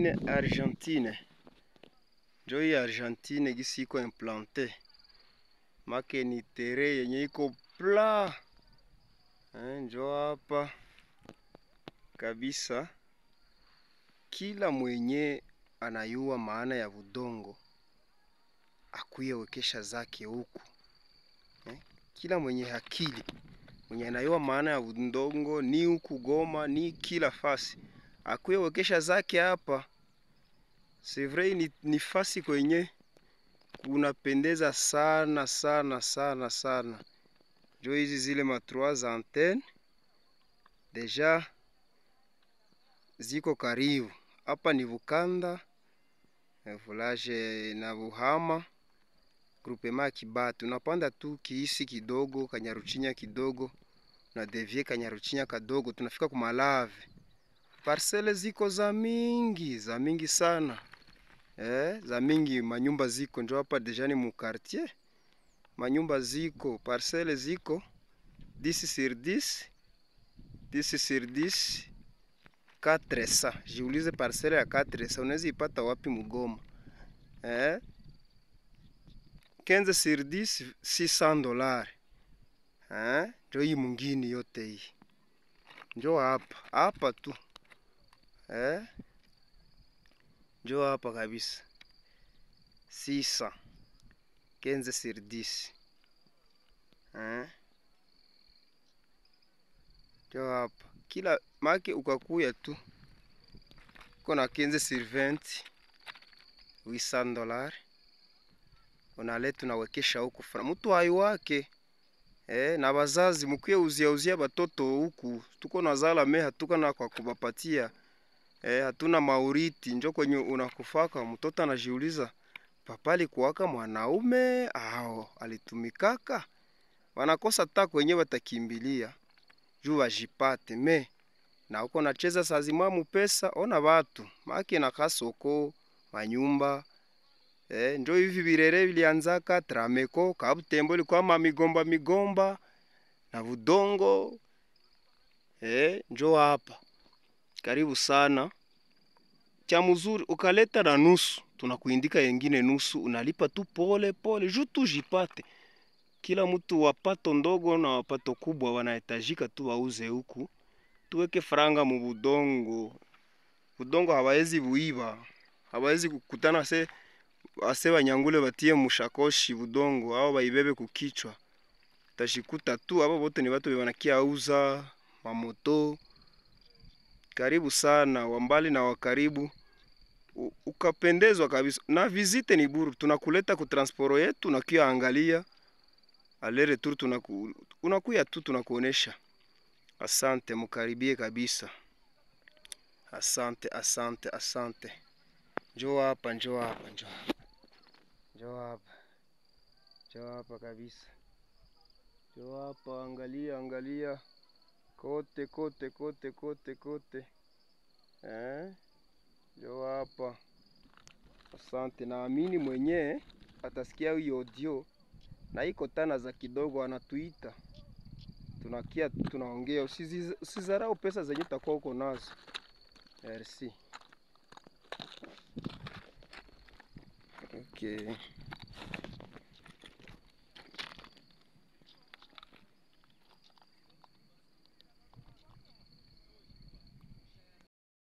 Argentine. Njo hii Argentine gisi iko implante. Make ni tere yenye iko pla. Njo hapa kabisa. Kila mwenye anayua maana ya udongo akuye wekesha zake huku. Kila mwenye akili mwenye anayua maana ya udongo ni huku Goma ni kila fasi akuye wekesha zake hapa. C'est vrai ni fasi kwenye kunapendeza sana sana sana sana. Jo hizi zile ma 3 antennes deja ziko karibu. Hapa ni Bukanda, village na Buhama, groupement Kibati. Unapanda tu kiisi kidogo, Kanyaruchinya kidogo, na devie Kanyaruchinya kadogo, tunafika kumalave. Parcelle ziko za mingi sana. Za mingi manyumba ziko. Njo hapa deja ni mu quartier. Manyumba ziko, parcelle ziko 10 sur 10, 10 sur 10, 400. Jiulize parcelle ya 400 unaweza ipata wapi Mugoma? 15 sur 10, $600. Njo hii mwingine yote hii. Njo hapa tu. Njo hapa kabisa 600, 15 sur 10. Njo hapa kila make ukakuya tu kona 15 sur 20, $800. Unaleta unawekesha huku mtu hai wake. Na bazazi mkuye uzia batoto huku. Tuko nazala hatuka na kwa kubapatia. Hatuna mauriti. Njo kwenye unakufaka mtoto anajiuliza papa alikuwaka mwanaume au alitumikaka. Wanakosa ta kwenye watakimbilia juu wajipate. Na uko nacheza sazimamu pesa ona watu maki na kasoko manyumba. Njo hivi birere bilianzaka Trameko Kabutembo ilikuwa migomba na budongo. Njo hapa karibu sana. Cha mzuri ukaleta na nusu, tunakuindika yengine nusu, unalipa tu pole juu tujipate. Kila mtu wapato ndogo na wapato kubwa wanahitajika tu wauze huku. Tuweke faranga mu budongo. Budongo hawawezi buiba. Hawawezi kukutana ase banyangule batie mushakoshi budongo au baibebe kukichwa. Tashikuta tu hapa bote ni watu wanakia auza mamoto. Karibu sana wambali na wakaribu. Ukapendezwa kabisa na visite ni buru. Tunakuleta ku transporo yetu unakia angalia. Alere tu unakuya tu tunakuonesha. Asante mukaribie kabisa. Asante. Njoo hapa kabisa. Njoo hapa angalia. Kote. Njoo hapa. Asante, naamini mwenye atasikia hii audio na iko tana za kidogo anatuita. Tunakia tunaongea, usizarau pesa zenye utakuwa uko nazo. Merci. Okay.